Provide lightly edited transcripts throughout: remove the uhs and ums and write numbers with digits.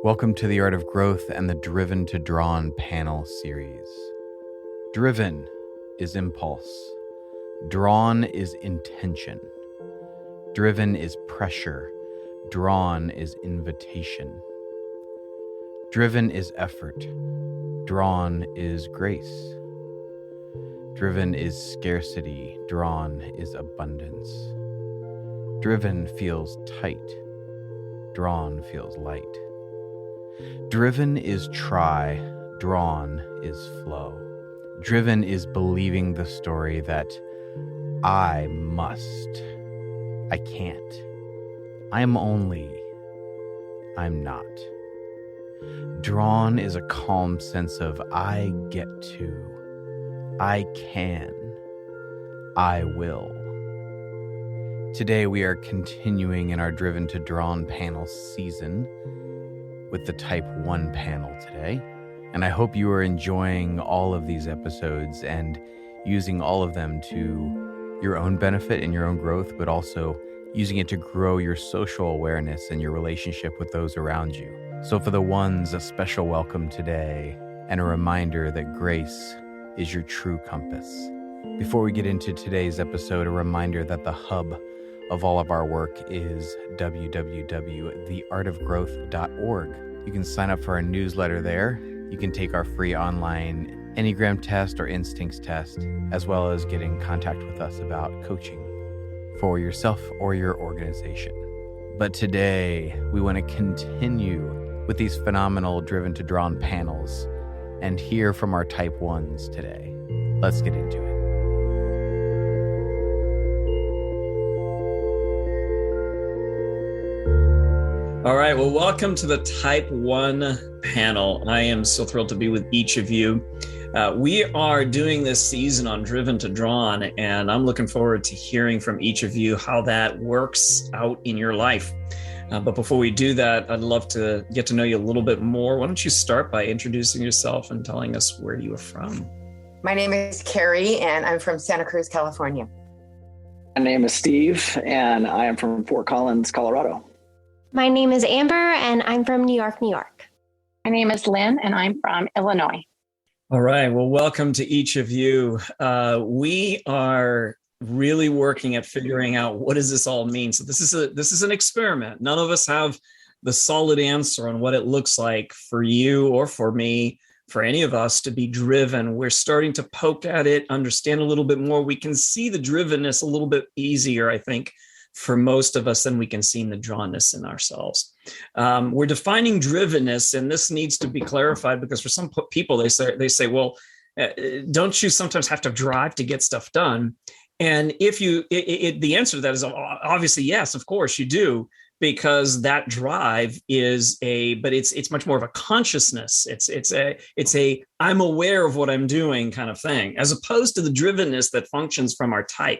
Welcome to the Art of Growth and the Driven to Drawn panel series. Driven is impulse. Drawn is intention. Driven is pressure. Drawn is invitation. Driven is effort. Drawn is grace. Driven is scarcity. Drawn is abundance. Driven feels tight. Drawn feels light. Driven is try, drawn is flow. Driven is believing the story that I must, I can't, I'm only, I'm not. Drawn is a calm sense of I get to, I can, I will. Today we are continuing in our Driven to Drawn panel season with the Type 1 panel today. And I hope you are enjoying all of these episodes and using all of them to your own benefit and your own growth, but also using it to grow your social awareness and your relationship with those around you. So for the ones, a special welcome today and a reminder that grace is your true compass. Before we get into today's episode, a reminder that the hub of all of our work is www.theartofgrowth.org. You can sign up for our newsletter there. You can take our free online Enneagram test or instincts test, as well as get in contact with us about coaching for yourself or your organization. But today, we want to continue with these phenomenal Driven to Drawn panels and hear from our Type 1s today. Let's get into it. All right, well, welcome to the Type 1 panel. I am so thrilled to be with each of you. We are doing this season on Driven to Drawn, and I'm looking forward to hearing from each of you how that works out in your life. But before we do that, I'd love to get to know you a little bit more. Why don't you start by introducing yourself and telling us where you are from? My name is Carrie, and I'm from Santa Cruz, California. My name is Steve, and I am from Fort Collins, Colorado. My name is Amber, and I'm from New York, New York. My name is Lynn, and I'm from Illinois. All right. Well, welcome to each of you. We are really working at figuring out what does this all mean. So this is an experiment. None of us have the solid answer on what it looks like for you or for me, for any of us to be driven. We're starting to poke at it, understand a little bit more. We can see the drivenness a little bit easier, I think, for most of us than we can see in the drawnness in ourselves. We're defining drivenness, and this needs to be clarified because for some people, they say, well, don't you sometimes have to drive to get stuff done? And the answer to that is obviously yes, of course you do, because that drive is but it's much more of a consciousness. It's a I'm aware of what I'm doing kind of thing, as opposed to the drivenness that functions from our type,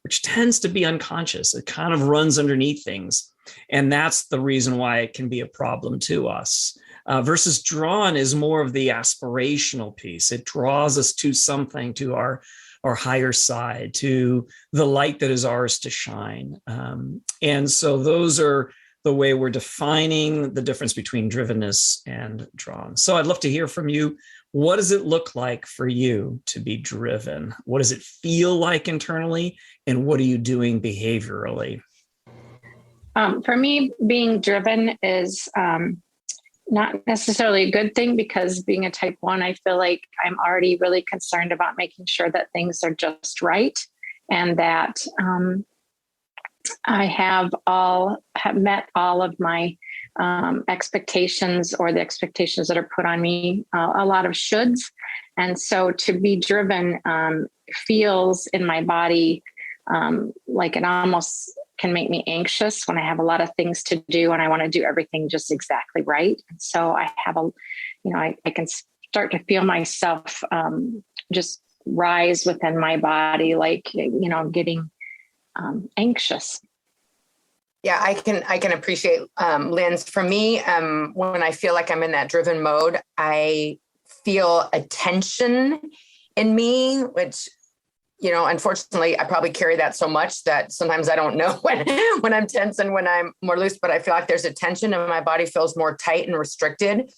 which tends to be unconscious. It kind of runs underneath things. And that's the reason why it can be a problem to us. Versus drawn is more of the aspirational piece. It draws us to something, to our higher side, to the light that is ours to shine. And so those are the way we're defining the difference between drivenness and drawn. So I'd love to hear from you. What does it look like for you to be driven? What does it feel like internally? And what are you doing behaviorally? For me, being driven is not necessarily a good thing, because being a Type 1, I feel like I'm already really concerned about making sure that things are just right, and that I have met all of my expectations, or the expectations that are put on me, a lot of shoulds. And so to be driven feels in my body like it almost can make me anxious when I have a lot of things to do and I want to do everything just exactly right. And so I have I can start to feel myself just rise within my body, like, getting anxious. Yeah, I can appreciate Lynn's. For me, when I feel like I'm in that driven mode, I feel a tension in me, which unfortunately, I probably carry that so much that sometimes I don't know when I'm tense and when I'm more loose, but I feel like there's a tension and my body feels more tight and restricted.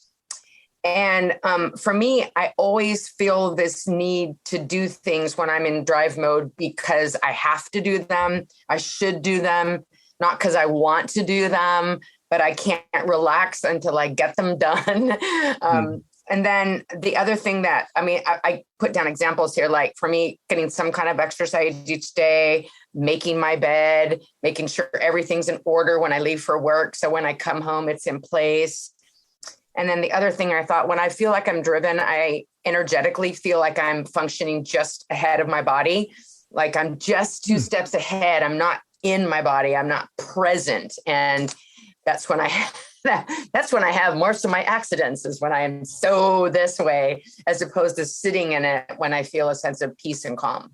And for me, I always feel this need to do things when I'm in drive mode because I have to do them. I should do them, not because I want to do them, but I can't relax until I get them done. And then the other thing that, I put down examples here, like for me, getting some kind of exercise each day, making my bed, making sure everything's in order when I leave for work. So when I come home, it's in place. And then the other thing I thought, when I feel like I'm driven, I energetically feel like I'm functioning just ahead of my body. Like I'm just two steps ahead. I'm not in my body. I'm not present. And that's when I have most of my accidents, is when I am so this way, as opposed to sitting in it when I feel a sense of peace and calm.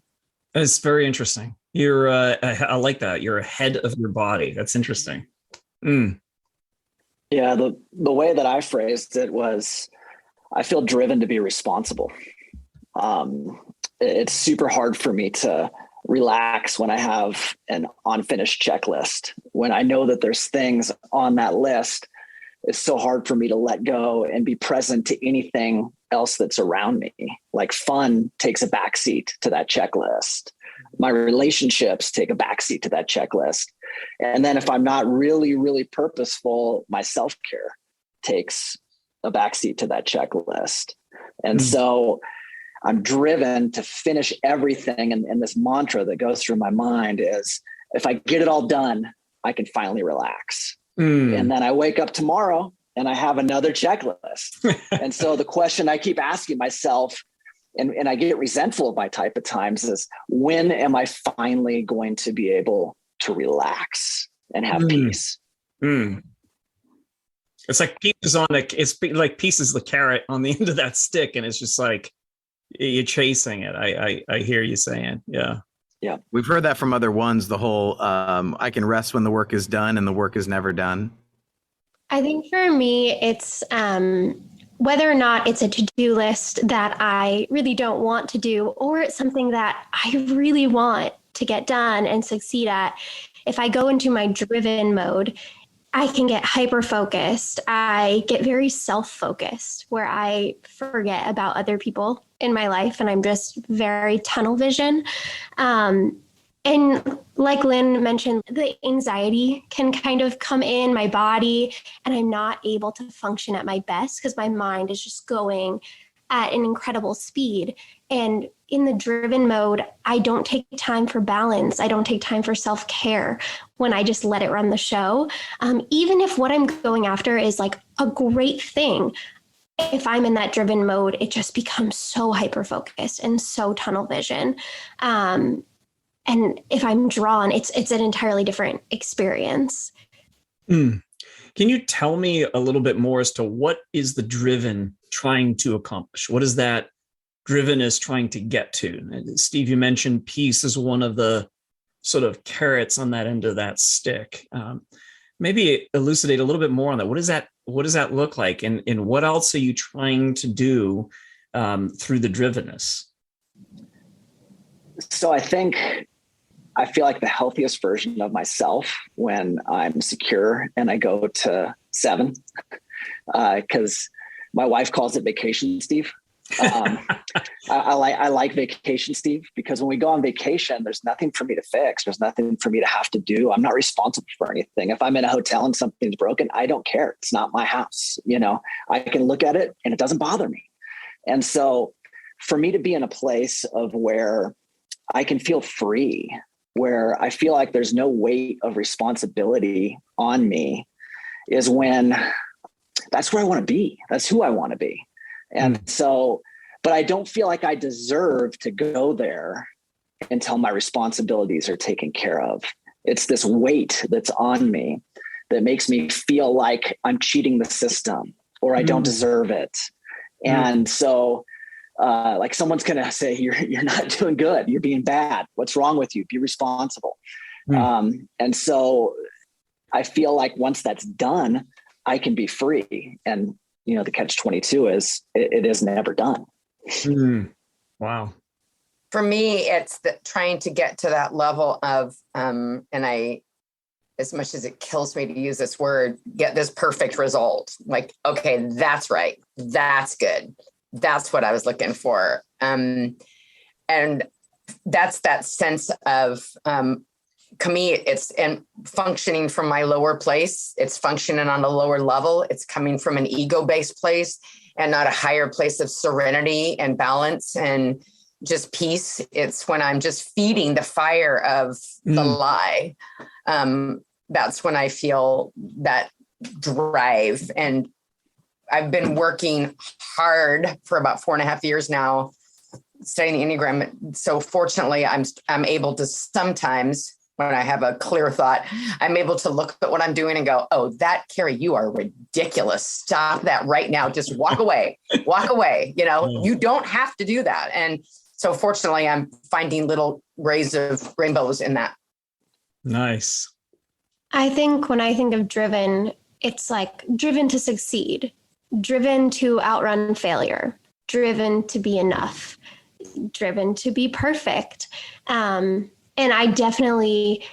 It's very interesting. You're, I like that. You're ahead of your body. That's interesting. Yeah, the way that I phrased it was, I feel driven to be responsible. It's super hard for me to relax when I have an unfinished checklist. When I know that there's things on that list, it's so hard for me to let go and be present to anything else that's around me. Like fun takes a backseat to that checklist. My relationships take a backseat to that checklist. And then if I'm not really, really purposeful, my self-care takes a backseat to that checklist. And so I'm driven to finish everything. And this mantra that goes through my mind is, if I get it all done, I can finally relax. And then I wake up tomorrow and I have another checklist. And so the question I keep asking myself, and I get resentful by type at times, is, when am I finally going to be able to relax and have peace? It's like pieces like pieces of the carrot on the end of that stick. And it's just like, you're chasing it. I hear you saying, yeah. Yeah. We've heard that from other ones, the whole, I can rest when the work is done and the work is never done. I think for me, it's whether or not it's a to-do list that I really don't want to do, or it's something that I really want to get done and succeed at. If I go into my driven mode, I can get hyper-focused. I get very self-focused, where I forget about other people in my life, and I'm just very tunnel vision. And like Lynn mentioned, the anxiety can kind of come in my body, and I'm not able to function at my best because my mind is just going at an incredible speed. And in the driven mode, I don't take time for balance. I don't take time for self-care when I just let it run the show. Even if what I'm going after is like a great thing, if I'm in that driven mode, it just becomes so hyper-focused and so tunnel vision. And if I'm drawn, it's an entirely different experience. Can you tell me a little bit more as to what is the driven trying to accomplish? What is that driven is trying to get to? Steve, you mentioned peace is one of the sort of carrots on that end of that stick. Maybe elucidate a little bit more on that. What does that look like? And what else are you trying to do through the drivenness? So I feel like the healthiest version of myself when I'm secure and I go to 7, because my wife calls it vacation, Steve. I like vacation, Steve, because when we go on vacation, there's nothing for me to fix. There's nothing for me to have to do. I'm not responsible for anything. If I'm in a hotel and something's broken, I don't care. It's not my house. I can look at it and it doesn't bother me. And so for me to be in a place of where I can feel free, where I feel like there's no weight of responsibility on me, is when that's where I want to be. That's who I want to be. And so, but I don't feel like I deserve to go there until my responsibilities are taken care of. It's this weight that's on me that makes me feel like I'm cheating the system or I don't deserve it. And so, like someone's going to say, you're not doing good. You're being bad. What's wrong with you? Be responsible. And so I feel like once that's done, I can be free. And, the catch-22 is it is never done. Wow. For me, it's trying to get to that level of, as much as it kills me to use this word, get this perfect result. Like, okay, that's right. That's good. That's what I was looking for. And that's that sense of, me, it's and functioning from my lower place. It's functioning on a lower level. It's coming from an ego-based place and not a higher place of serenity and balance and just peace. It's when I'm just feeding the fire of the lie. That's when I feel that drive. And I've been working hard for about 4.5 years now, studying the Enneagram. So fortunately, I'm able to sometimes, when I have a clear thought, I'm able to look at what I'm doing and go, oh, that Carrie, you are ridiculous. Stop that right now. Just walk away, walk away. You don't have to do that. And so fortunately, I'm finding little rays of rainbows in that. Nice. I think when I think of driven, it's like driven to succeed, driven to outrun failure, driven to be enough, driven to be perfect. And I definitely,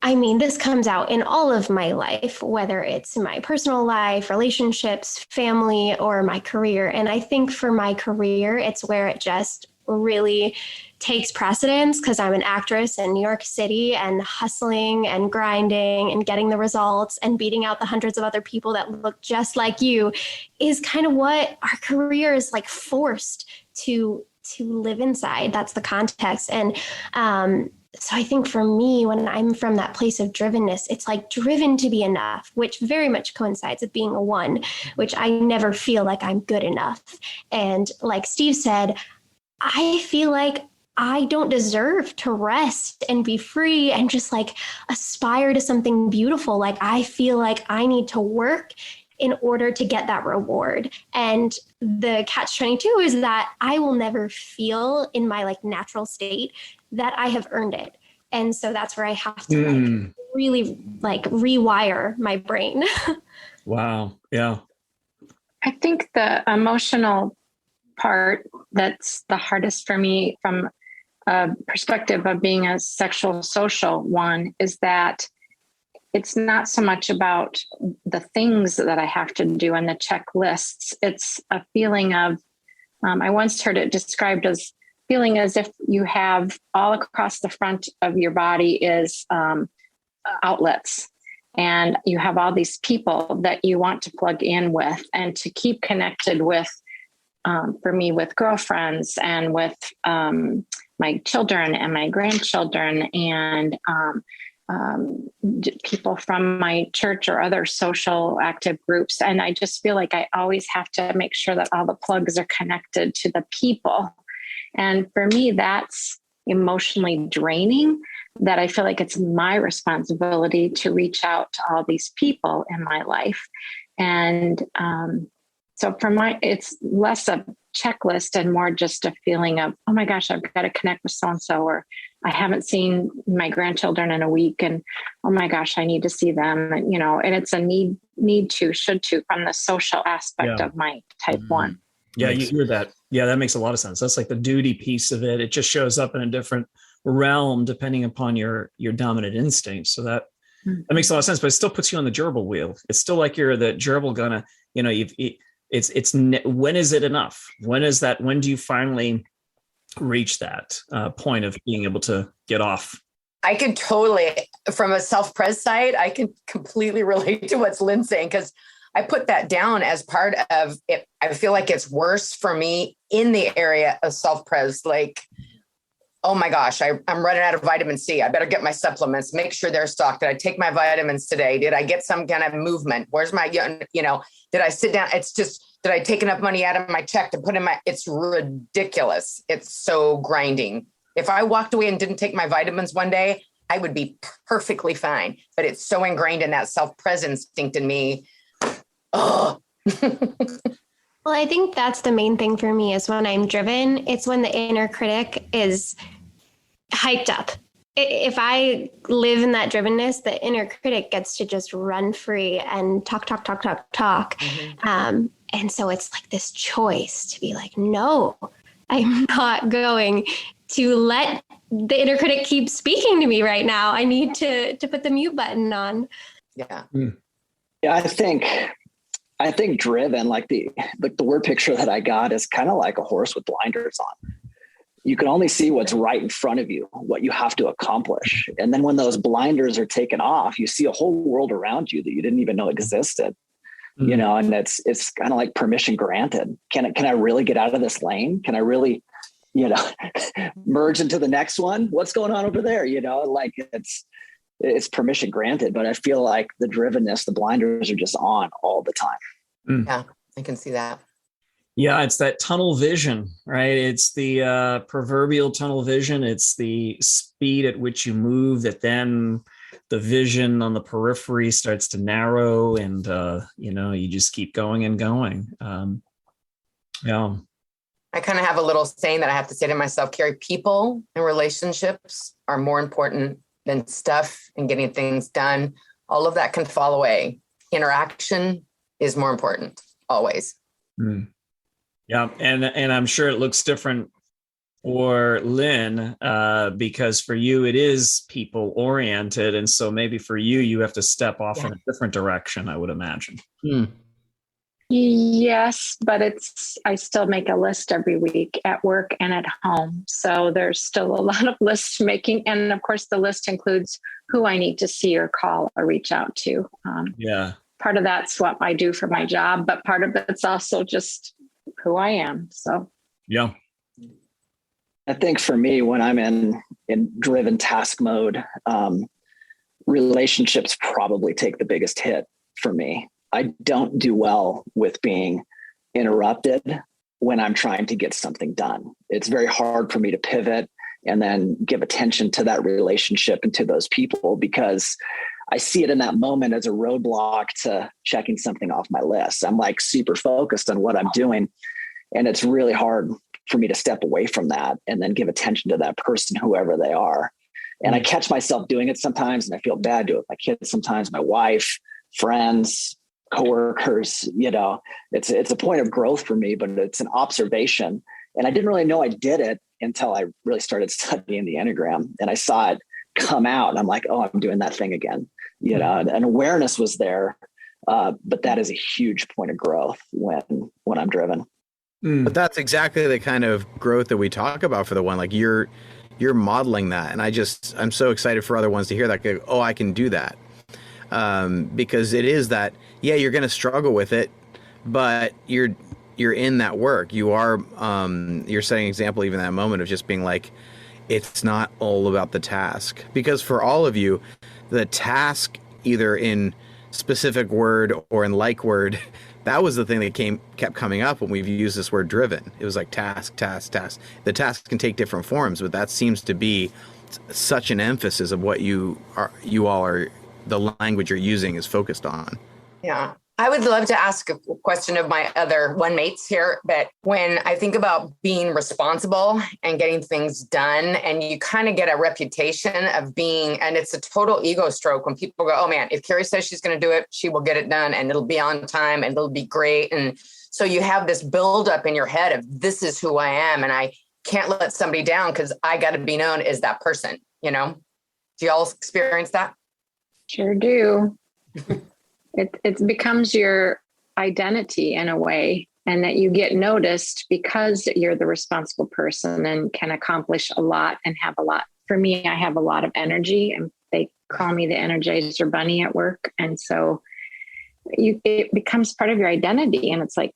this comes out in all of my life, whether it's my personal life, relationships, family, or my career. And I think for my career, it's where it just really takes precedence because I'm an actress in New York City and hustling and grinding and getting the results and beating out the hundreds of other people that look just like you is kind of what our career is like forced to live inside. That's the context. And, so I think for me, when I'm from that place of drivenness, it's like driven to be enough, which very much coincides with being a 1, which I never feel like I'm good enough. And like Steve said, I feel like I don't deserve to rest and be free and just like aspire to something beautiful. Like I feel like I need to work in order to get that reward. And the catch-22 is that I will never feel in my like natural state that I have earned it. And so that's where I have to really like rewire my brain. Wow. Yeah. I think the emotional part that's the hardest for me from a perspective of being a sexual social 1 is that it's not so much about the things that I have to do and the checklists. It's a feeling of, I once heard it described as feeling as if you have all across the front of your body is outlets. And you have all these people that you want to plug in with and to keep connected with, for me, with girlfriends and with my children and my grandchildren and people from my church or other social active groups. And I just feel like I always have to make sure that all the plugs are connected to the people. And for me, that's emotionally draining, that I feel like it's my responsibility to reach out to all these people in my life. And so it's less a checklist and more just a feeling of, oh my gosh, I've got to connect with so-and-so, or I haven't seen my grandchildren in a week and, oh my gosh, I need to see them. And, and it's a need to, should to, from the social aspect of my type 1. Yeah, you hear that. Yeah, that makes a lot of sense. That's like the duty piece of it. It just shows up in a different realm depending upon your dominant instinct. So that makes a lot of sense, but it still puts you on the gerbil wheel. It's still like you're the gerbil gonna, when is it enough? When do you finally reach that point of being able to get off? I can totally, from a self-pres side, I can completely relate to what Lynn's saying, because I put that down as part of it. I feel like it's worse for me in the area of self-pres. Like, oh my gosh, I'm running out of vitamin C. I better get my supplements, make sure they're stocked. Did I take my vitamins today? Did I get some kind of movement? Where's my, did I sit down? It's just, did I take enough money out of my check to put in it's ridiculous. It's so grinding. If I walked away and didn't take my vitamins one day, I would be perfectly fine. But it's so ingrained in that self-pres instinct in me. Oh. Well, I think that's the main thing for me is when I'm driven, it's when the inner critic is hyped up. If I live in that drivenness, the inner critic gets to just run free and talk. Mm-hmm. And so it's like this choice to be like, no, I'm not going to let the inner critic keep speaking to me right now. I need to put the mute button on. Yeah. Yeah, I think driven, like the word picture that I got is kind of like a horse with blinders on. You can only see what's right in front of you, what you have to accomplish. And then when those blinders are taken off, you see a whole world around you that you didn't even know existed. You know, and it's kind of like permission granted. Can I really get out of this lane? Can I really, you know, merge into the next one? What's going on over there? You know, like it's permission granted, but I feel like the drivenness, the blinders are just on all the time. Yeah, I can see that. Yeah, it's that tunnel vision, right? It's the proverbial tunnel vision. It's the speed at which you move that then the vision on the periphery starts to narrow, and you know, you just keep going and going. Yeah. I kind of have a little saying that I have to say to myself, Carrie, people and relationships are more important than stuff and getting things done. All of that can fall away. Interaction is more important, always. Yeah, and I'm sure it looks different for Lynn, because for you it is people oriented, and so maybe for you you have to step off in a different direction, I would imagine. Yes, but I still make a list every week at work and at home. So there's still a lot of list making. And of course, the list includes who I need to see or call or reach out to. Part of that's what I do for my job, but part of it's also just who I am. So, yeah. I think for me, when I'm in driven task mode, relationships probably take the biggest hit for me. I don't do well with being interrupted when I'm trying to get something done. It's very hard for me to pivot and then give attention to that relationship and to those people, because I see it in that moment as a roadblock to checking something off my list. I'm like super focused on what I'm doing, and it's really hard for me to step away from that and then give attention to that person, whoever they are. And I catch myself doing it sometimes, and I feel bad doing it with my kids sometimes, my wife, friends, coworkers. You know, it's a point of growth for me, but it's an observation. And I didn't really know I did it until I really started studying the Enneagram, and I saw it come out, and I'm like, oh, I'm doing that thing again. You know, and awareness was there. But that is a huge point of growth when I'm driven. But that's exactly the kind of growth that we talk about for the one, like you're modeling that. And I'm so excited for other ones to hear that. Go, oh, I can do that. Because it is that, yeah, you're going to struggle with it, but you're in that work. You are, you're setting an example, even that moment of just being like, it's not all about the task, because for all of you, the task, either in specific word or in like word, that was the thing that kept coming up when we've used this word driven. It was like task. The task can take different forms, but that seems to be such an emphasis of what you all are, the language you're using is focused on. Yeah. I would love to ask a question of my other one mates here, but when I think about being responsible and getting things done, and you kind of get a reputation of being, and it's a total ego stroke when people go, oh man, if Carrie says she's going to do it, she will get it done and it'll be on time and it'll be great. And so you have this buildup in your head of this is who I am, and I can't let somebody down because I got to be known as that person, you know? Do y'all experience that? Sure do. It becomes your identity in a way, and that you get noticed because you're the responsible person and can accomplish a lot and have a lot. For me, I have a lot of energy, and they call me the Energizer Bunny at work. And so it becomes part of your identity, and it's like,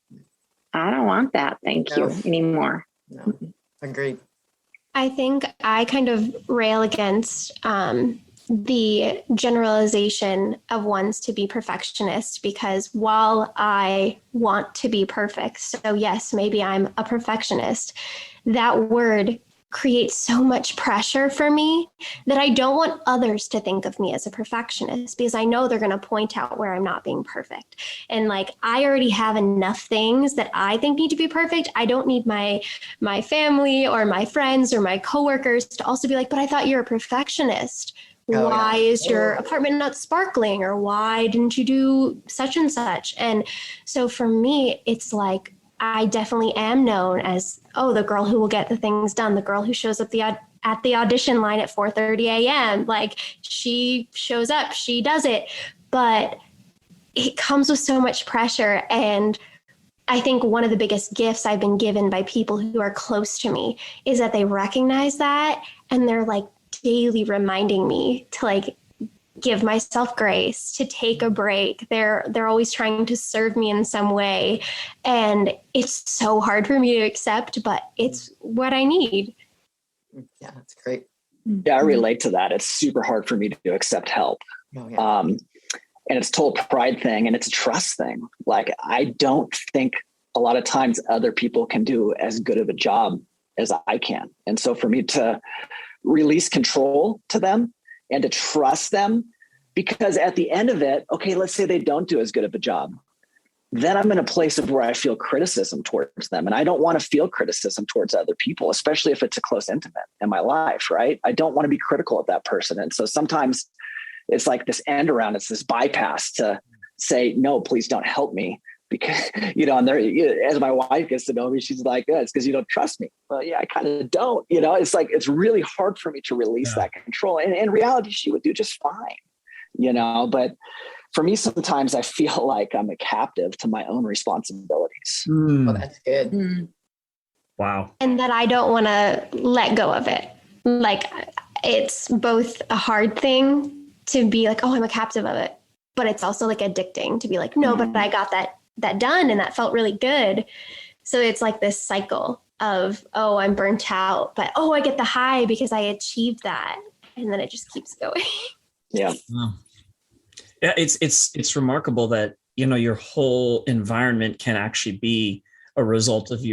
I don't want that. Thank you anymore. No. Agreed. I think I kind of rail against the generalization of ones to be perfectionist, because while I want to be perfect, so yes, maybe I'm a perfectionist, that word creates so much pressure for me that I don't want others to think of me as a perfectionist, because I know they're going to point out where I'm not being perfect. And like, I already have enough things that I think need to be perfect. I don't need my family or my friends or my coworkers to also be like, but I thought you're a perfectionist. Why is your apartment not sparkling? Or why didn't you do such and such? And so for me, it's like, I definitely am known as, oh, the girl who will get the things done, the girl who shows up at the audition line at 4:30 a.m. Like, she shows up, she does it. But it comes with so much pressure. And I think one of the biggest gifts I've been given by people who are close to me is that they recognize that, and they're like daily reminding me to like give myself grace, to take a break. They're always trying to serve me in some way. And it's so hard for me to accept, but it's what I need. Yeah, that's great. Yeah, I relate to that. It's super hard for me to accept help. Oh, yeah. And it's a total pride thing, and it's a trust thing. Like, I don't think a lot of times other people can do as good of a job as I can. And so for me to release control to them and to trust them, because at the end of it, okay, let's say they don't do as good of a job. Then I'm in a place of where I feel criticism towards them. And I don't want to feel criticism towards other people, especially if it's a close intimate in my life, right? I don't want to be critical of that person. And so sometimes it's like this end around, it's this bypass to say, no, please don't help me. Because, and there, as my wife gets to know me, she's like, it's because you don't trust me. Well, yeah, I kind of don't, it's like, it's really hard for me to release that control. And in reality, she would do just fine, but for me, sometimes I feel like I'm a captive to my own responsibilities. Well, that's good. Wow. And that I don't want to let go of it. Like, it's both a hard thing to be like, oh, I'm a captive of it, but it's also like addicting to be like, no, but I got that done and that felt really good. So it's like this cycle of, oh, I'm burnt out, but oh, I get the high because I achieved that. And then it just keeps going. Yeah. Wow. Yeah. It's remarkable that, your whole environment can actually be a result of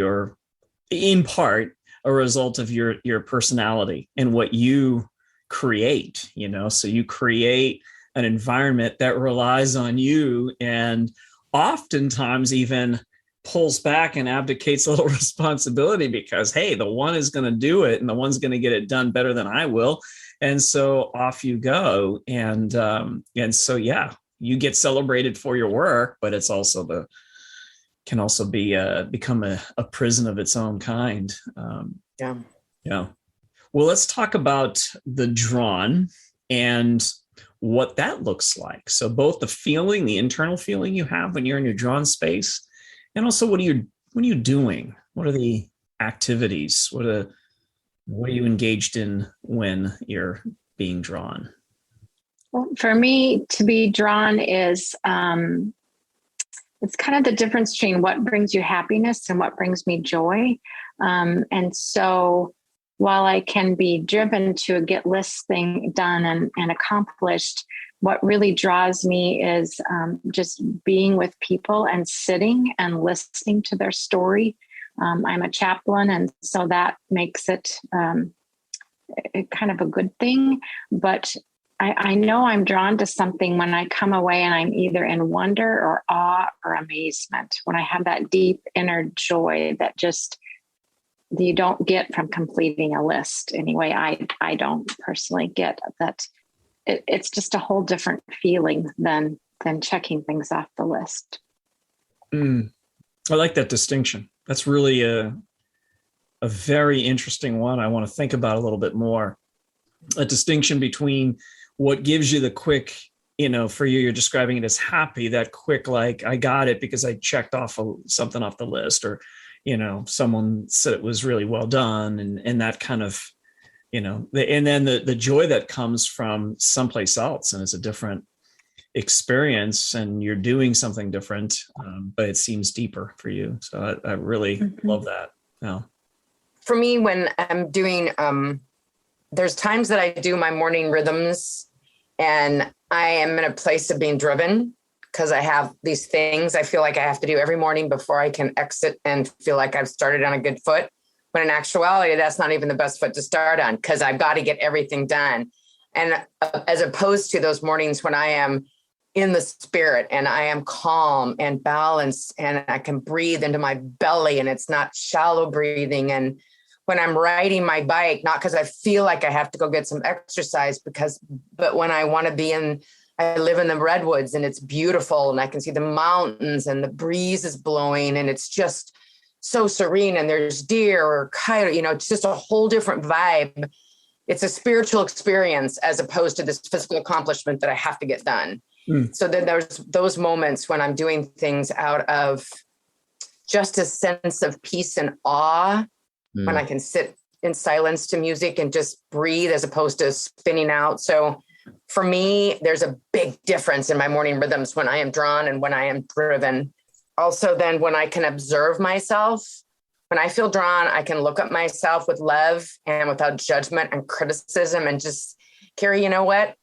in part, a result of your personality and what you create, so you create an environment that relies on you and oftentimes even pulls back and abdicates a little responsibility because, hey, the one is going to do it and the one's going to get it done better than I will. And so off you go. And so, yeah, you get celebrated for your work, but it's also can also be become a prison of its own kind. Yeah. Well, let's talk about the drawn and what that looks like. So both the internal feeling you have when you're in your drawn space, and also what are you doing? What are the activities? What are you engaged in when you're being drawn? Well, for me, to be drawn is it's kind of the difference between what brings you happiness and what brings me joy. And so while I can be driven to get lists thing done and accomplished, what really draws me is just being with people and sitting and listening to their story. I'm a chaplain, and so that makes it kind of a good thing. But I know I'm drawn to something when I come away and I'm either in wonder or awe or amazement, when I have that deep inner joy that just you don't get from completing a list. Anyway, I don't personally get that. It's just a whole different feeling than checking things off the list. I like that distinction. That's really a very interesting one. I want to think about a little bit more. A distinction between what gives you the quick, for you, you're describing it as happy, that quick, like, I got it because I checked off something off the list, or, someone said it was really well done, and that kind of, and then the joy that comes from someplace else, and it's a different experience and you're doing something different, but it seems deeper for you. So I really love that. Yeah. For me, when I'm doing, there's times that I do my morning rhythms and I am in a place of being driven because I have these things I feel like I have to do every morning before I can exit and feel like I've started on a good foot. When in actuality, that's not even the best foot to start on because I've got to get everything done. And as opposed to those mornings when I am in the spirit and I am calm and balanced and I can breathe into my belly and it's not shallow breathing. And when I'm riding my bike, not because I feel like I have to go get some exercise but when I want to I live in the redwoods and it's beautiful and I can see the mountains and the breeze is blowing and it's just so serene, and there's deer or coyote, it's just a whole different vibe. It's a spiritual experience as opposed to this physical accomplishment that I have to get done. So then there's those moments when I'm doing things out of just a sense of peace and awe, when I can sit in silence to music and just breathe as opposed to spinning out. So for me, there's a big difference in my morning rhythms when I am drawn and when I am driven. Also, then when I can observe myself, when I feel drawn, I can look at myself with love and without judgment and criticism and just, Carrie, you know what?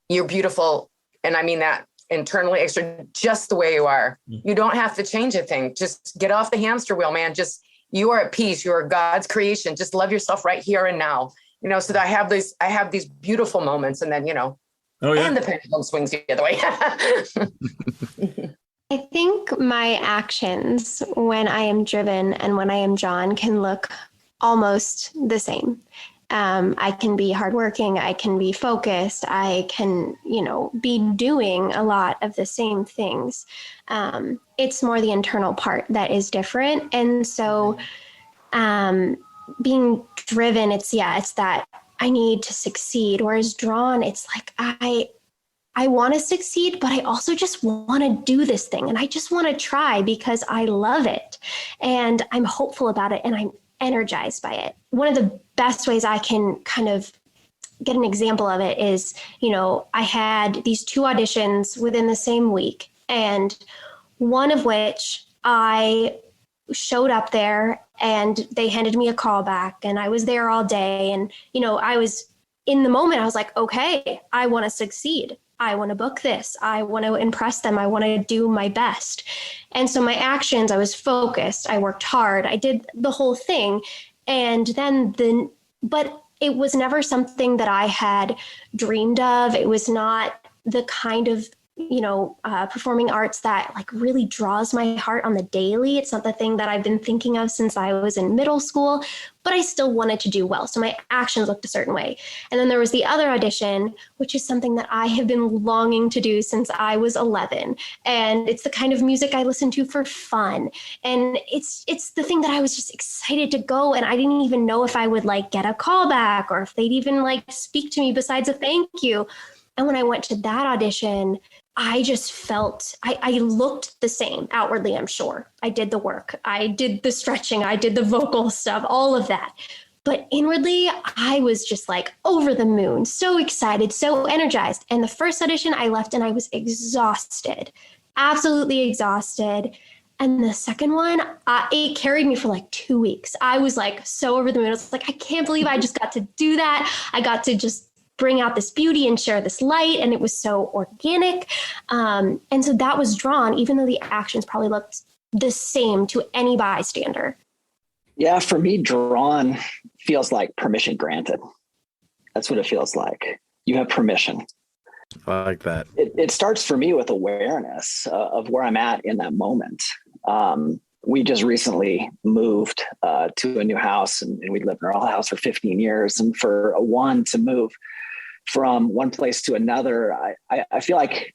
You're beautiful. And I mean that internally, extra, just the way you are. You don't have to change a thing. Just get off the hamster wheel, man. Just, you are at peace. You are God's creation. Just love yourself right here and now. So that I have these beautiful moments, and then, and the pendulum swings the other way. I think my actions when I am driven and when I am drawn can look almost the same. I can be hardworking. I can be focused. I can, be doing a lot of the same things. It's more the internal part that is different. And so being driven, it's that I need to succeed. Whereas drawn, it's like, I want to succeed, but I also just want to do this thing. And I just want to try because I love it. And I'm hopeful about it. And I'm energized by it. One of the best ways I can kind of get an example of it is, I had these 2 auditions within the same week, and one of which I showed up there and they handed me a call back, and I was there all day. And, I was in the moment, I was like, okay, I want to succeed. I want to book this. I want to impress them. I want to do my best. And so my actions, I was focused. I worked hard. I did the whole thing. And then but it was never something that I had dreamed of. It was not the kind of, performing arts that like really draws my heart on the daily. It's not the thing that I've been thinking of since I was in middle school, but I still wanted to do well. So my actions looked a certain way. And then there was the other audition, which is something that I have been longing to do since I was 11. And it's the kind of music I listen to for fun. And it's the thing that I was just excited to go. And I didn't even know if I would like get a call back or if they'd even like speak to me besides a thank you. And when I went to that audition, I just felt, I looked the same outwardly, I'm sure. I did the work. I did the stretching. I did the vocal stuff, all of that. But inwardly, I was just like over the moon, so excited, so energized. And the first audition I left and I was exhausted, absolutely exhausted. And the second one, it carried me for like 2 weeks. I was like so over the moon. I was like, I can't believe I just got to do that. I got to just bring out this beauty and share this light. And it was so organic. And so that was drawn, even though the actions probably looked the same to any bystander. Yeah, for me, drawn feels like permission granted. That's what it feels like. You have permission. I like that. It starts for me with awareness of where I'm at in that moment. We just recently moved to a new house, and we lived in our old house for 15 years. And for one to move from one place to another, I feel like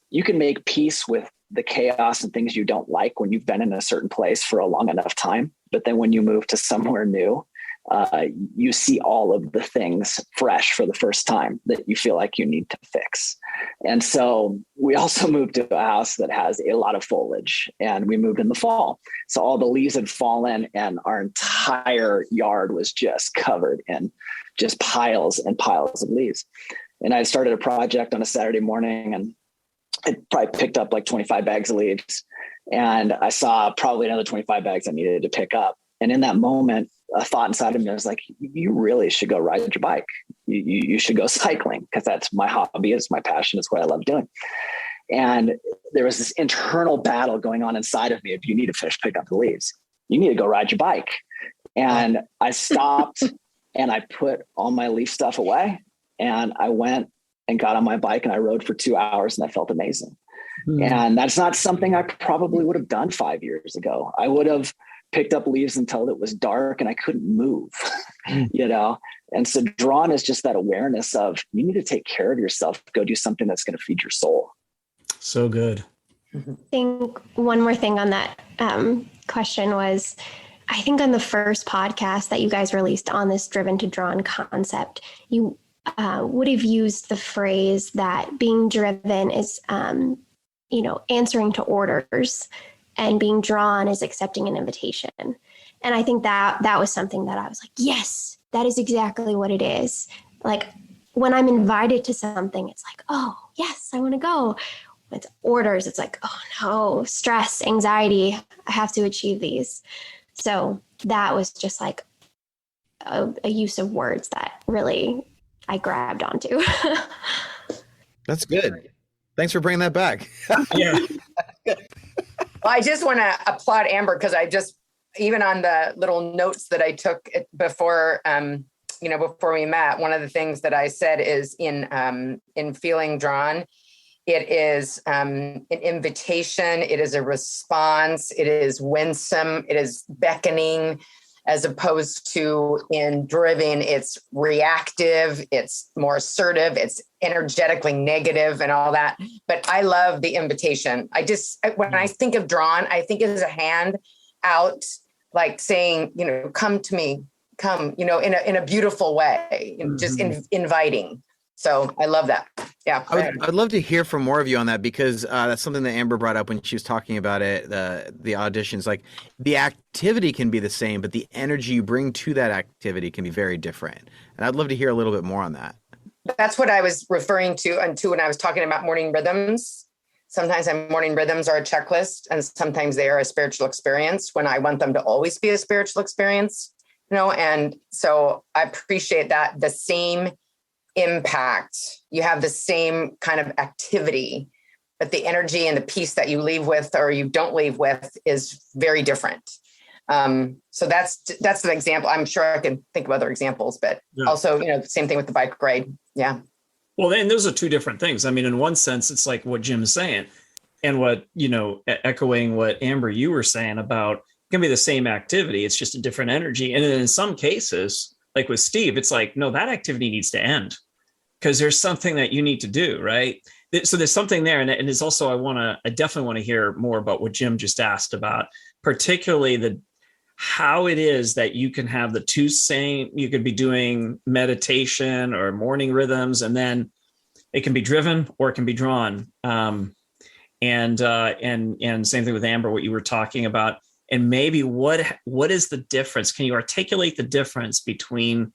you can make peace with the chaos and things you don't like when you've been in a certain place for a long enough time. But then when you move to somewhere new, you see all of the things fresh for the first time that you feel like you need to fix. And so we also moved to a house that has a lot of foliage, and we moved in the fall. So all the leaves had fallen and our entire yard was just covered in just piles and piles of leaves. And I started a project on a Saturday morning, and I probably picked up like 25 bags of leaves, and I saw probably another 25 bags I needed to pick up. And in that moment, a thought inside of me was like, you really should go ride your bike. You should go cycling, because that's my hobby. It's my passion. It's what I love doing. And there was this internal battle going on inside of me. If you need to pick up the leaves, you need to go ride your bike. And I stopped and I put all my leaf stuff away, and I went and got on my bike and I rode for 2 hours, and I felt amazing. And that's not something I probably would have done 5 years ago. I would have picked up leaves until it was dark and I couldn't move, And so drawn is just that awareness of you need to take care of yourself, go do something that's going to feed your soul. So good. I think one more thing on that question was I think on the first podcast that you guys released on this driven to drawn concept, you would have used the phrase that being driven is, answering to orders, and being drawn is accepting an invitation. And I think that was something that I was like, yes, that is exactly what it is. Like when I'm invited to something, it's like, oh, yes, I want to go. When it's orders, it's like, oh no, stress, anxiety, I have to achieve these. So that was just like a use of words that really I grabbed onto. That's good. Thanks for bringing that back. Yeah. Well, I just want to applaud Amber because even on the little notes that I took before, before we met, one of the things that I said is in feeling drawn, it is an invitation. It is a response. It is winsome. It is beckoning, as opposed to in driven, it's reactive. It's more assertive. It's energetically negative and all that. But I love the invitation. When I think of drawn, I think as a hand out, like saying, come to me, come, in a beautiful way, just inviting. So I love that. Yeah. I'd love to hear from more of you on that, because that's something that Amber brought up when she was talking about it, the auditions. Like the activity can be the same, but the energy you bring to that activity can be very different. And I'd love to hear a little bit more on that. That's what I was referring to when I was talking about morning rhythms. Sometimes morning rhythms are a checklist, and sometimes they are a spiritual experience when I want them to always be a spiritual experience, and so I appreciate that the same impact, you have the same kind of activity, but the energy and the peace that you leave with or you don't leave with is very different. So that's an example. I'm sure I can think of other examples, but also, the same thing with the bike ride. Yeah. Well, then those are two different things. I mean, in one sense, it's like what Jim is saying, and what, echoing what Amber, you were saying about, it can be the same activity. It's just a different energy. And in some cases, like with Steve, it's like, no, that activity needs to end because there's something that you need to do. Right. So there's something there. And it's also, I definitely want to hear more about what Jim just asked about, particularly how it is that you can have the two same, you could be doing meditation or morning rhythms, and then it can be driven or it can be drawn. And same thing with Amber, what you were talking about, and maybe what is the difference? Can you articulate the difference between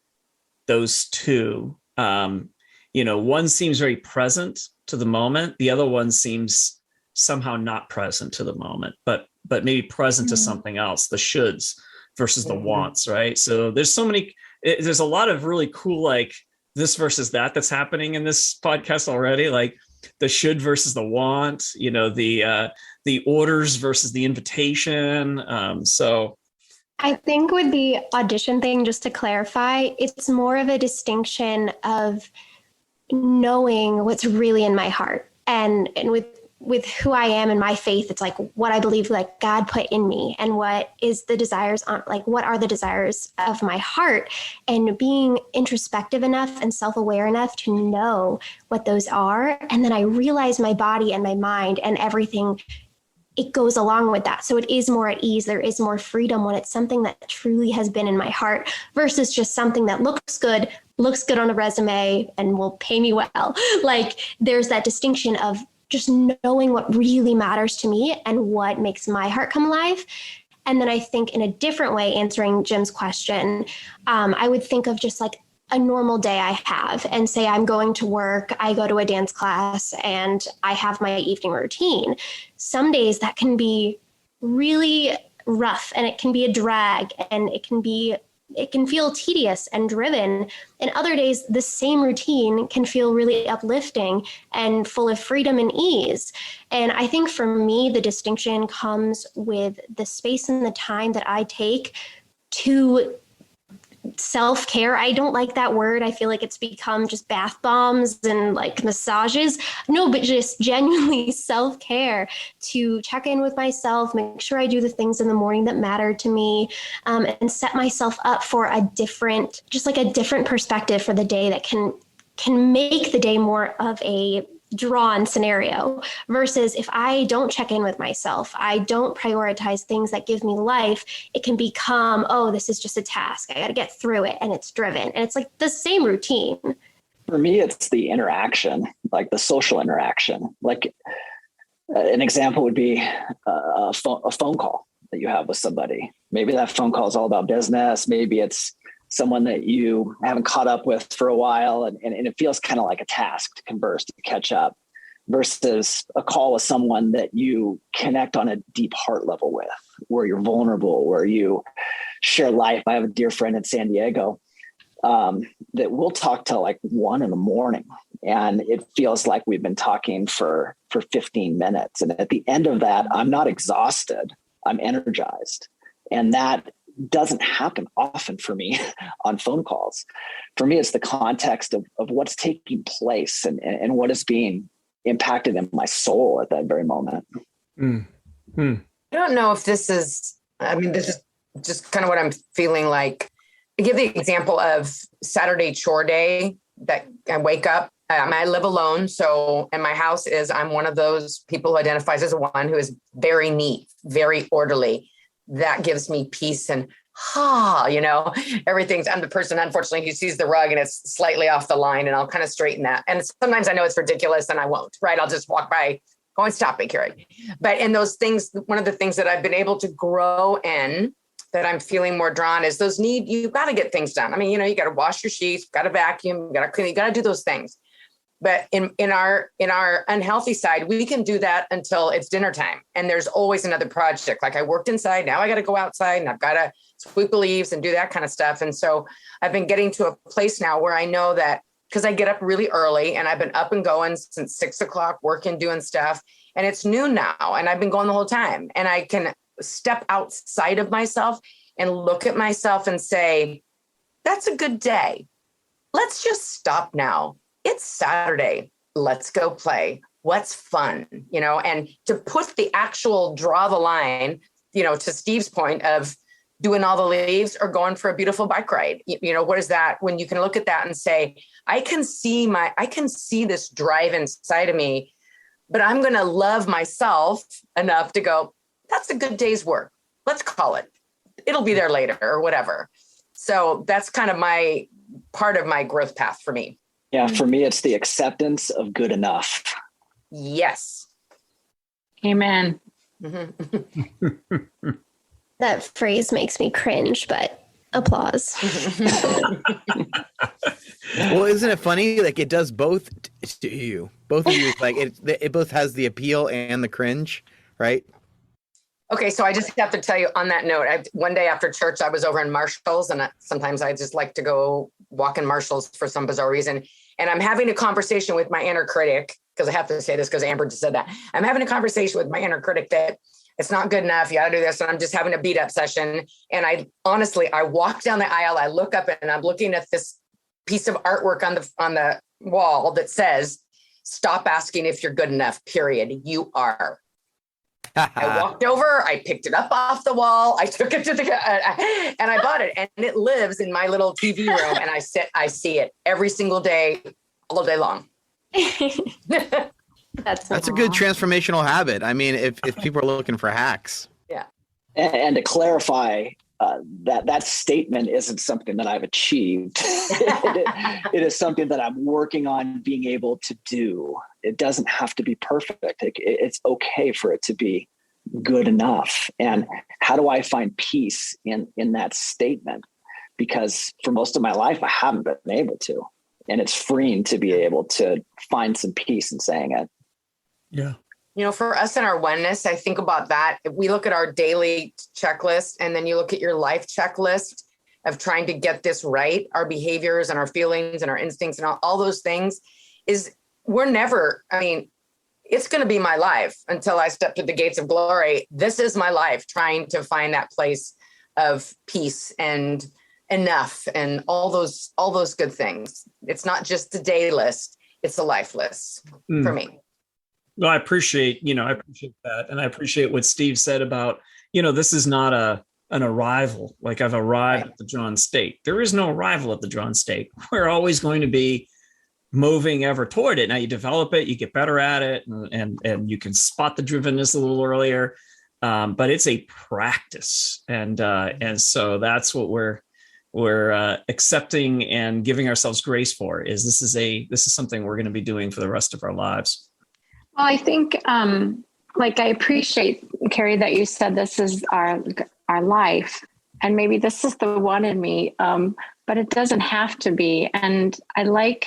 those two? One seems very present to the moment. The other one seems somehow not present to the moment, but maybe present to something else, the shoulds versus the wants, right? So there's a lot of really cool, like this versus that's happening in this podcast already, like the should versus the want, the orders versus the invitation. So I think with the audition thing, just to clarify, it's more of a distinction of knowing what's really in my heart. And with who I am and my faith, it's like what I believe like God put in me, and what is the desires on, like what are the desires of my heart, and being introspective enough and self-aware enough to know what those are. And then I realize my body and my mind and everything, it goes along with that. So it is more at ease. There is more freedom when it's something that truly has been in my heart versus just something that looks good on a resume and will pay me well. Like there's that distinction of just knowing what really matters to me and what makes my heart come alive. And then I think in a different way, answering Jim's question, I would think of just like a normal day I have, and say I'm going to work, I go to a dance class, and I have my evening routine. Some days that can be really rough, and it can be a drag, and it can feel tedious and driven. And other days, the same routine can feel really uplifting and full of freedom and ease. And I think for me, the distinction comes with the space and the time that I take to self-care. I don't like that word. I feel like it's become just bath bombs and like massages. No, but just genuinely self-care, to check in with myself, make sure I do the things in the morning that matter to me, and set myself up for a different perspective for the day that can make the day more of a drawn scenario versus if I don't check in with myself, I don't prioritize things that give me life, it can become, oh, this is just a task. I got to get through it. And it's driven. And it's like the same routine. For me, it's the interaction, like the social interaction. Like an example would be a phone call that you have with somebody. Maybe that phone call is all about business. Maybe it's someone that you haven't caught up with for a while. And it feels kind of like a task to converse, to catch up, versus a call with someone that you connect on a deep heart level with, where you're vulnerable, where you share life. I have a dear friend in San Diego that we'll talk till like 1 a.m. and it feels like we've been talking for 15 minutes. And at the end of that, I'm not exhausted, I'm energized. And that doesn't happen often for me on phone calls. For me, it's the context of what's taking place and what is being impacted in my soul at that very moment. I don't know if this is, this is just kind of what I'm feeling like. I give the example of Saturday chore day that I wake up. I live alone. So, and my house is, I'm one of those people who identifies as one who is very neat, very orderly. That gives me peace and everything's, I'm the person, unfortunately, who sees the rug and it's slightly off the line and I'll kind of straighten that. And sometimes I know it's ridiculous and I won't, right? I'll just walk by, go and stop it, Carrie. But in those things, one of the things that I've been able to grow in that I'm feeling more drawn is those you've got to get things done. You got to wash your sheets, got to vacuum, you got to clean, you got to do those things. But in our unhealthy side, we can do that until it's dinner time. And there's always another project. Like I worked inside, now I got to go outside and I've got to sweep the leaves and do that kind of stuff. And so I've been getting to a place now where I know that because I get up really early and I've been up and going since 6 o'clock, working, doing stuff. And it's noon now and I've been going the whole time. And I can step outside of myself and look at myself and say, that's a good day. Let's just stop now. It's Saturday. Let's go play. What's fun? And to put the actual draw the line, to Steve's point of doing all the leaves or going for a beautiful bike ride. What is that? When you can look at that and say, I can see this drive inside of me, but I'm going to love myself enough to go, that's a good day's work. Let's call it. It'll be there later or whatever. So that's kind of my part of my growth path for me. Yeah. For me, it's the acceptance of good enough. Yes. Amen. Mm-hmm. That phrase makes me cringe, but applause. Well, isn't it funny? Like it does both to you. Both of you, like it both has the appeal and the cringe, right? Okay, so I just have to tell you on that note, one day after church, I was over in Marshall's and sometimes I just like to go walk in Marshall's for some bizarre reason. And I'm having a conversation with my inner critic, because I have to say this because Amber just said that. I'm having a conversation with my inner critic that it's not good enough. You got to do this. And I'm just having a beat up session. And I walk down the aisle, I look up and I'm looking at this piece of artwork on the wall that says, stop asking if you're good enough, period. You are. I walked over, I picked it up off the wall, I took it to and I bought it. And it lives in my little TV room. And I see it every single day, all day long. That's a good transformational habit. If people are looking for hacks. Yeah. And to clarify, that statement isn't something that I've achieved. It is something that I'm working on being able to do. It doesn't have to be perfect. It's okay for it to be good enough. And how do I find peace in that statement? Because for most of my life, I haven't been able to. And it's freeing to be able to find some peace in saying it. Yeah. For us in our oneness, I think about that. If we look at our daily checklist and then you look at your life checklist of trying to get this right, our behaviors and our feelings and our instincts and all those things it's going to be my life until I step to the gates of glory. This is my life, trying to find that place of peace and enough and all those good things. It's not just the day list, it's a life list for me. Well, I appreciate that. And I appreciate what Steve said about, this is not an arrival. Like I've arrived at the drawn state. There is no arrival at the drawn state. We're always going to be moving ever toward it. Now you develop it, you get better at it, and you can spot the drivenness a little earlier. But it's a practice, and so that's what we're accepting and giving ourselves grace for. Is this is something we're going to be doing for the rest of our lives. Well, I think like I appreciate, Carrie, that you said this is our life, and maybe this is the one in me, but it doesn't have to be. And I like,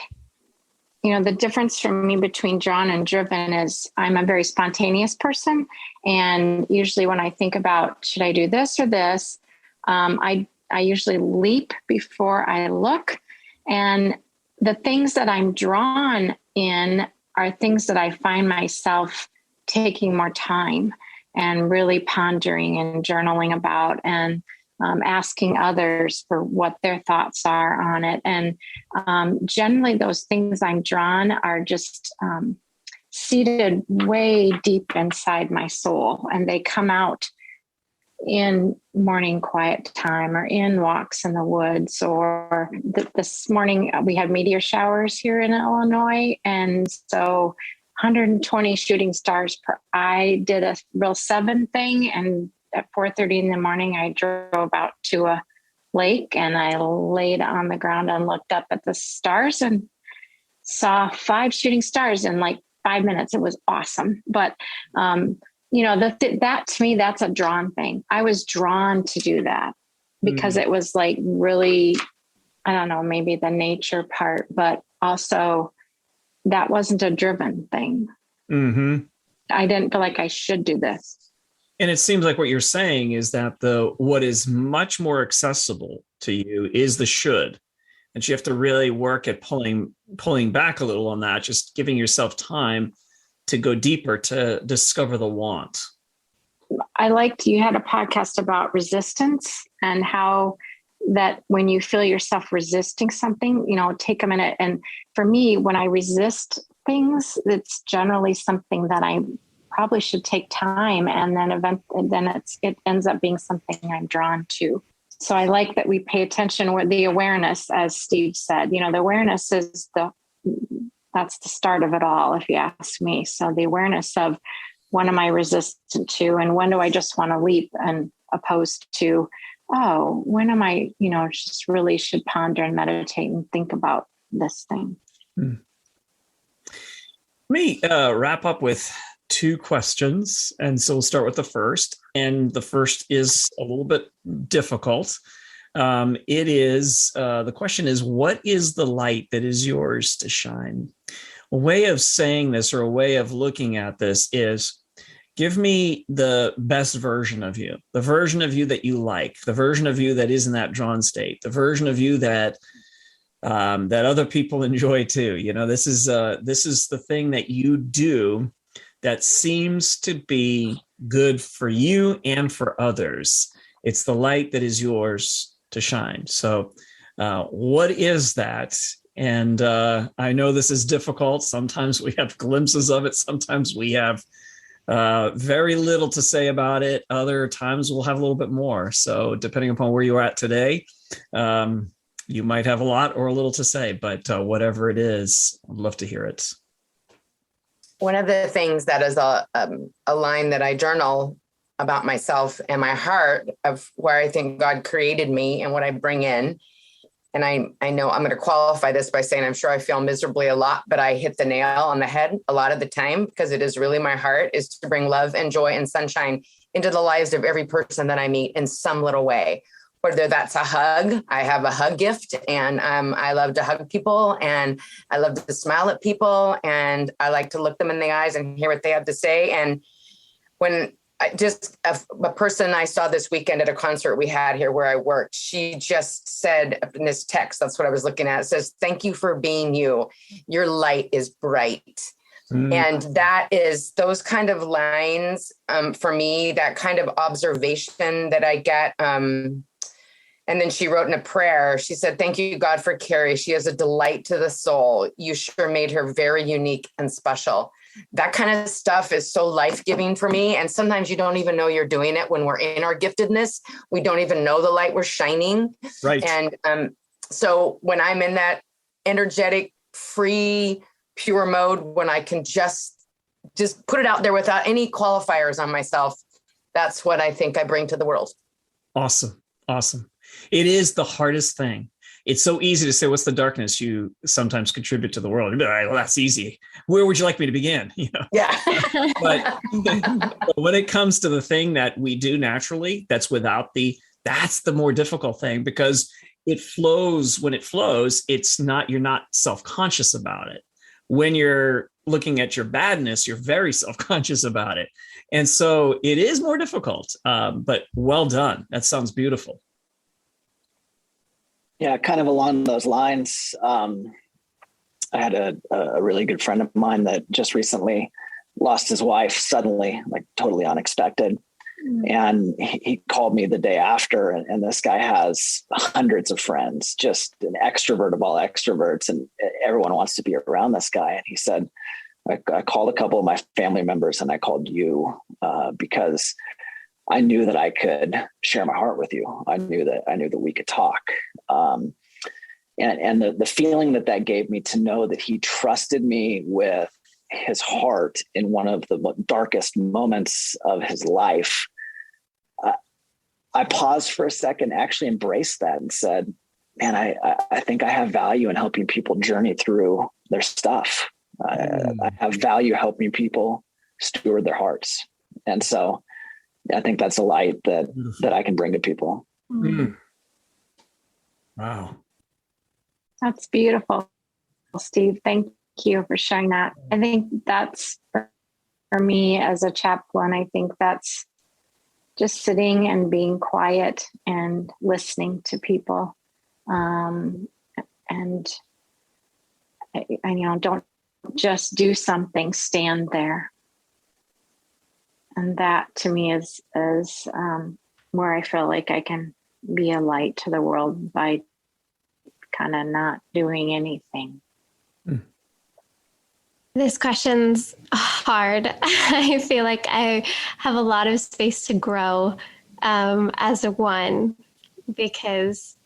the difference for me between drawn and driven is I'm a very spontaneous person. And usually when I think about, should I do this or this? I usually leap before I look. And the things that I'm drawn in are things that I find myself taking more time and really pondering and journaling about, and asking others for what their thoughts are on it. And generally those things I'm drawn are just seated way deep inside my soul, and they come out in morning quiet time or in walks in the woods. Or this morning we had meteor showers here in Illinois, and so 120 shooting stars per eye. Did a real 7 thing, and at 4:30 in the morning I drove out to a lake, and I laid on the ground and looked up at the stars and saw 5 shooting stars in like 5 minutes. It was awesome. But that to me, that's a drawn thing. I was drawn to do that because it was like really, I don't know, maybe the nature part, but also that wasn't a driven thing. Mm-hmm. I didn't feel like I should do this. And it seems like what you're saying is that what is much more accessible to you is the should. And you have to really work at pulling back a little on that, just giving yourself time to go deeper, to discover the want. I liked, you had a podcast about resistance and how that when you feel yourself resisting something, take a minute. And for me, when I resist things, it's generally something that I probably should take time, and then it ends up being something I'm drawn to. So I like that we pay attention with the awareness, as Steve said. The awareness is that's the start of it all, if you ask me. So the awareness of when am I resistant to, and when do I just want to leap, and opposed to, when am I, just really should ponder and meditate and think about this thing. Let me wrap up with 2 questions. And so we'll start with the first. And the first is a little bit difficult. The question is, what is the light that is yours to shine? A way of saying this, or a way of looking at this, is give me the best version of you, the version of you that you like, the version of you that is in that drawn state, the version of you that other people enjoy too. This is the thing that you do that seems to be good for you and for others. It's the light that is yours to shine. So what is that? And I know this is difficult. Sometimes we have glimpses of it. Sometimes we have very little to say about it. Other times we'll have a little bit more. So depending upon where you're at today, you might have a lot or a little to say, but whatever it is, I'd love to hear it. One of the things that is a line that I journal about myself and my heart, of where I think God created me and what I bring in. And I know I'm going to qualify this by saying I'm sure I fail miserably a lot, but I hit the nail on the head a lot of the time, because it is really my heart is to bring love and joy and sunshine into the lives of every person that I meet in some little way. Whether that's a hug, I have a hug gift, and I love to hug people, and I love to smile at people, and I like to look them in the eyes and hear what they have to say. And when a person I saw this weekend at a concert we had here where I worked, she just said in this text, that's what I was looking at. It says, "Thank you for being you. Your light is bright." And that is those kind of lines for me, that kind of observation that I get. And then she wrote in a prayer, she said, "Thank you, God, for Carrie. She is a delight to the soul. You sure made her very unique and special." That kind of stuff is so life-giving for me. And sometimes you don't even know you're doing it when we're in our giftedness. We don't even know the light we're shining. Right. And so when I'm in that energetic free, pure mode when I can just put it out there without any qualifiers on myself. That's what I think I bring to the world. Awesome. Awesome. It is the hardest thing. It's so easy to say, what's the darkness you sometimes contribute to the world? You'd be like, well, that's easy. Where would you like me to begin? Yeah. But when it comes to the thing that we do naturally, that's the more difficult thing, because it flows. When it flows, you're not self-conscious about it. When you're looking at your badness, you're very self-conscious about it. And so it is more difficult, but well done. That sounds beautiful. Yeah, kind of along those lines. I had a really good friend of mine that just recently lost his wife suddenly, like totally unexpected. And he called me the day after, and this guy has hundreds of friends, just an extrovert of all extroverts, and everyone wants to be around this guy. And he said, I called a couple of my family members and I called you because I knew that I could share my heart with you. I knew that we could talk. And the feeling that gave me to know that he trusted me with his heart in one of the darkest moments of his life. I paused for a second, actually embraced that and said, man, I think I have value in helping people journey through their stuff. I have value helping people steward their hearts. And so I think that's a light that I can bring to people. Mm. Wow. That's beautiful, Steve. Thank you for sharing that. I think that's for me as a chaplain. I think that's just sitting and being quiet and listening to people. And don't just do something, stand there. And that to me is where I feel like I can be a light to the world by kind of not doing anything. This question's hard. I feel like I have a lot of space to grow as a one, because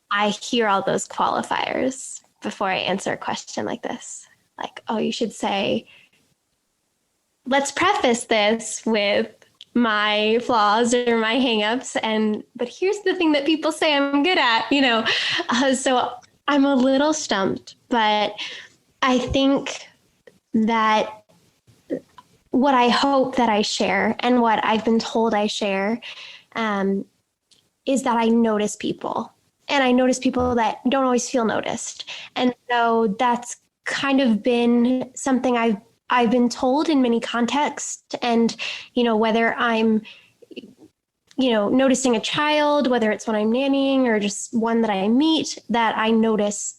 I hear all those qualifiers before I answer a question like this. Like, oh, you should say, let's preface this with my flaws or my hangups, but here's the thing that people say I'm good at, so I'm a little stumped, but I think that what I hope that I share and what I've been told I share is that I notice people, and I notice people that don't always feel noticed. And so that's kind of been something I've been told in many contexts. And, whether I'm, noticing a child, whether it's when I'm nannying or just one that I meet, that I notice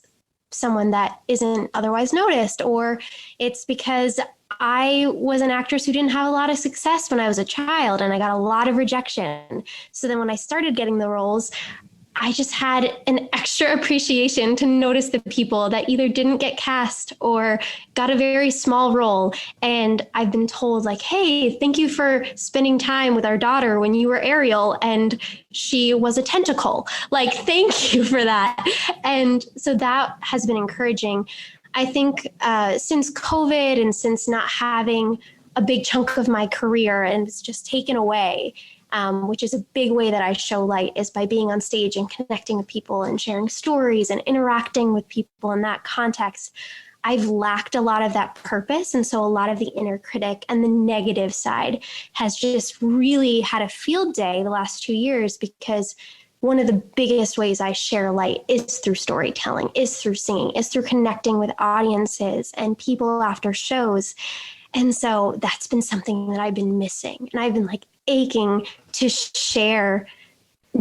someone that isn't otherwise noticed, or it's because I was an actress who didn't have a lot of success when I was a child and I got a lot of rejection. So then when I started getting the roles, I just had an extra appreciation to notice the people that either didn't get cast or got a very small role. And I've been told, like, hey, thank you for spending time with our daughter when you were Ariel and she was a tentacle. Like, thank you for that. And so that has been encouraging. I think since COVID and since not having a big chunk of my career and it's just taken away, which is a big way that I show light, is by being on stage and connecting with people and sharing stories and interacting with people in that context. I've lacked a lot of that purpose. And so a lot of the inner critic and the negative side has just really had a field day the last 2 years, because one of the biggest ways I share light is through storytelling, is through singing, is through connecting with audiences and people after shows. And so that's been something that I've been missing. And I've been aching to share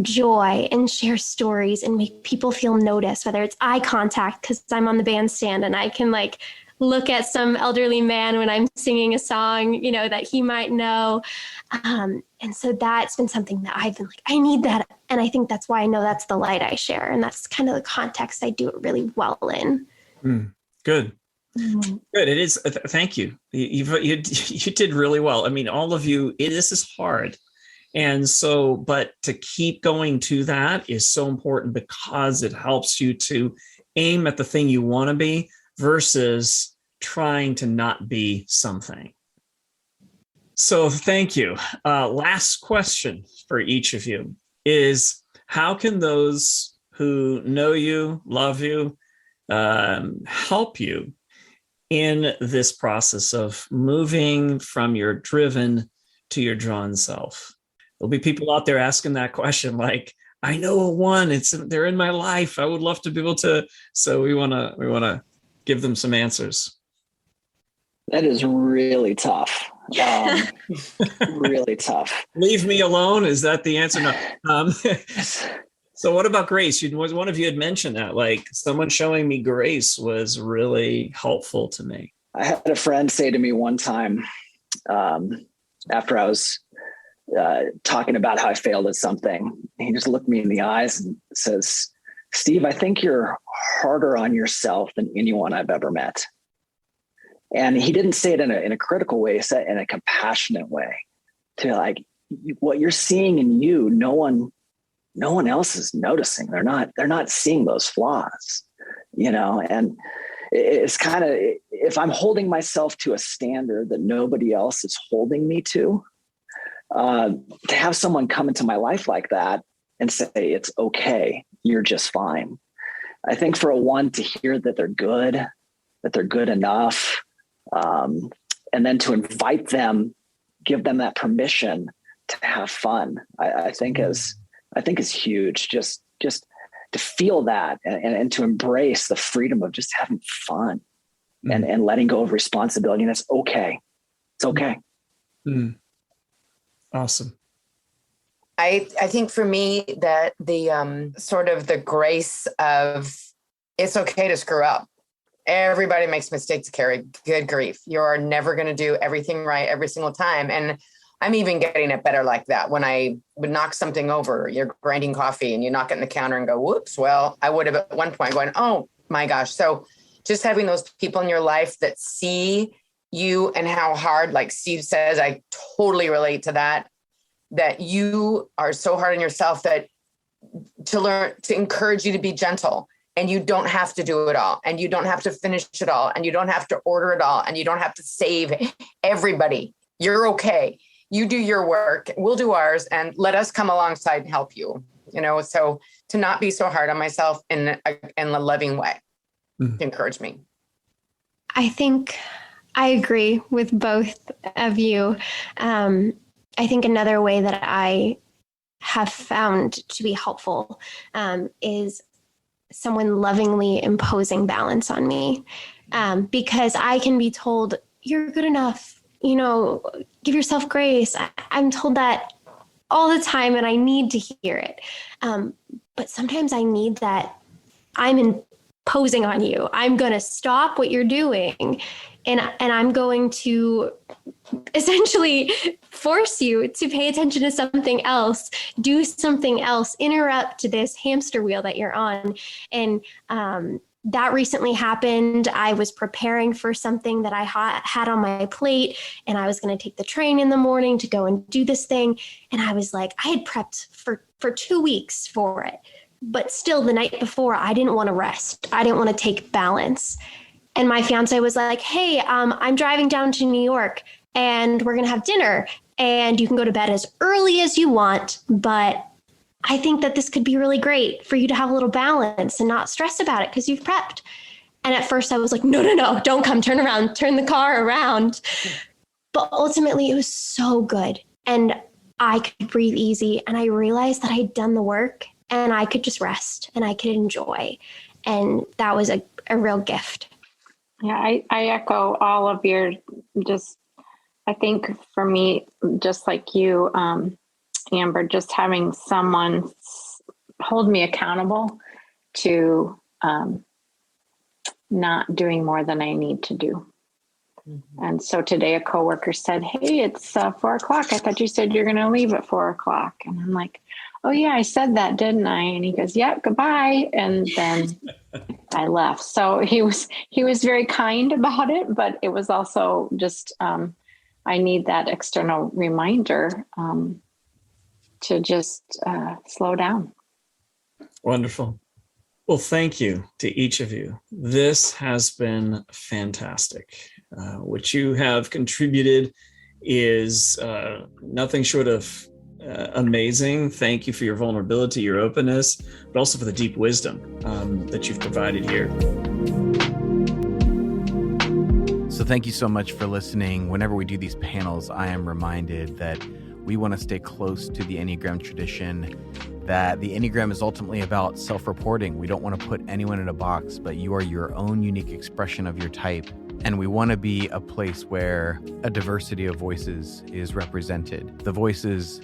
joy and share stories and make people feel noticed, whether it's eye contact because I'm on the bandstand and I can look at some elderly man when I'm singing a song, that he might know. And so that's been something that I've been I need that. And I think that's why I know that's the light I share. And that's kind of the context I do it really well in. Good. Good. It is. Thank you. You did really well. I mean, all of you, this is hard. And so, but to keep going to that is so important because it helps you to aim at the thing you want to be versus trying to not be something. So thank you. Last question for each of you is, how can those who know you, love you, help you in this process of moving from your driven to your drawn self? There'll be people out there asking that question, like, I know a one, they're in my life. I would love to be able to. So we want to give them some answers. That is really tough. Really tough. Leave me alone. Is that the answer? No. So what about grace? One of you had mentioned that, like, someone showing me grace was really helpful to me. I had a friend say to me one time, after I was talking about how I failed at something, he just looked me in the eyes and says, Steve, I think you're harder on yourself than anyone I've ever met. And he didn't say it in a critical way, he said it in a compassionate way, to like, what you're seeing in you, no one else is noticing. They're not seeing those flaws, and it's kind of, if I'm holding myself to a standard that nobody else is holding me to have someone come into my life like that and say, it's okay, you're just fine. I think for a one to hear that they're good enough, and then to invite them, give them that permission to have fun, I think is huge. Just to feel that and to embrace the freedom of just having fun and letting go of responsibility. And that's okay. It's okay. Mm. Awesome. I think for me that the sort of the grace of, it's okay to screw up. Everybody makes mistakes, Carrie. Good grief. You're never going to do everything right every single time. And I'm even getting it better like that. When I would knock something over, you're grinding coffee and you knock it in the counter and go, whoops. Well, I would have at one point going, oh my gosh. So just having those people in your life that see you and how hard, like Steve says, I totally relate to that you are so hard on yourself, that to learn to encourage you to be gentle, and you don't have to do it all, and you don't have to finish it all, and you don't have to order it all, and you don't have to save everybody. You're okay. You do your work, we'll do ours, and let us come alongside and help you. So to not be so hard on myself in a loving way, to encourage me. I think I agree with both of you. I think another way that I have found to be helpful is someone lovingly imposing balance on me, because I can be told, you're good enough, give yourself grace. I'm told that all the time, and I need to hear it. But sometimes I need that I'm imposing on you. I'm going to stop what you're doing, and I'm going to essentially force you to pay attention to something else, do something else, interrupt this hamster wheel that you're on. And that recently happened. I was preparing for something that I had on my plate, and I was going to take the train in the morning to go and do this thing. And I was like, I had prepped for 2 weeks for it, but still the night before, I didn't want to rest. I didn't want to take balance. And my fiance was like, hey, I'm driving down to New York, and we're going to have dinner, and you can go to bed as early as you want, but I think that this could be really great for you to have a little balance and not stress about it because you've prepped. And at first I was like, no, don't come, turn around, turn the car around. But ultimately it was so good. And I could breathe easy. And I realized that I'd done the work, and I could just rest and I could enjoy. And that was a real gift. Yeah, I echo all of your I think for me, just like you, Amber, just having someone hold me accountable to not doing more than I need to do. Mm-hmm. And so today a coworker said, hey, it's 4:00. I thought you said you're going to leave at 4:00. And I'm like, oh yeah, I said that, didn't I? And he goes, yeah, goodbye. And then I left. So he was very kind about it, but it was also just, I need that external reminder to just slow down. Wonderful. Well, thank you to each of you. This has been fantastic. What you have contributed is nothing short of amazing. Thank you for your vulnerability, your openness, but also for the deep wisdom that you've provided here. So thank you so much for listening. Whenever we do these panels, I am reminded that we want to stay close to the Enneagram tradition, that the Enneagram is ultimately about self-reporting. We don't want to put anyone in a box, but you are your own unique expression of your type. And we want to be a place where a diversity of voices is represented, the voices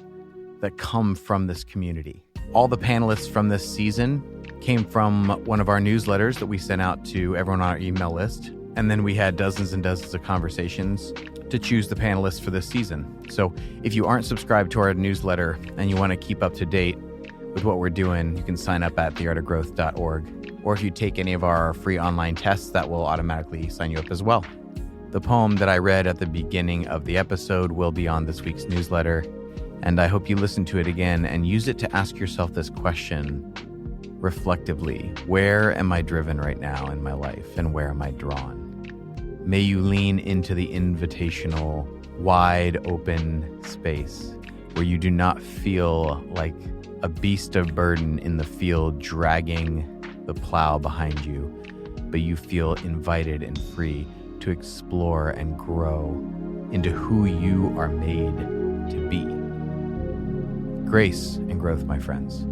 that come from this community. All the panelists from this season came from one of our newsletters that we sent out to everyone on our email list. And then we had dozens and dozens of conversations to choose the panelists for this season. So if you aren't subscribed to our newsletter and you want to keep up to date with what we're doing, you can sign up at theartofgrowth.org. Or if you take any of our free online tests, that will automatically sign you up as well. The poem that I read at the beginning of the episode will be on this week's newsletter. And I hope you listen to it again and use it to ask yourself this question reflectively. Where am I driven right now in my life, and where am I drawn? May you lean into the invitational, wide open space where you do not feel like a beast of burden in the field dragging the plow behind you, but you feel invited and free to explore and grow into who you are made to be. Grace and growth, my friends.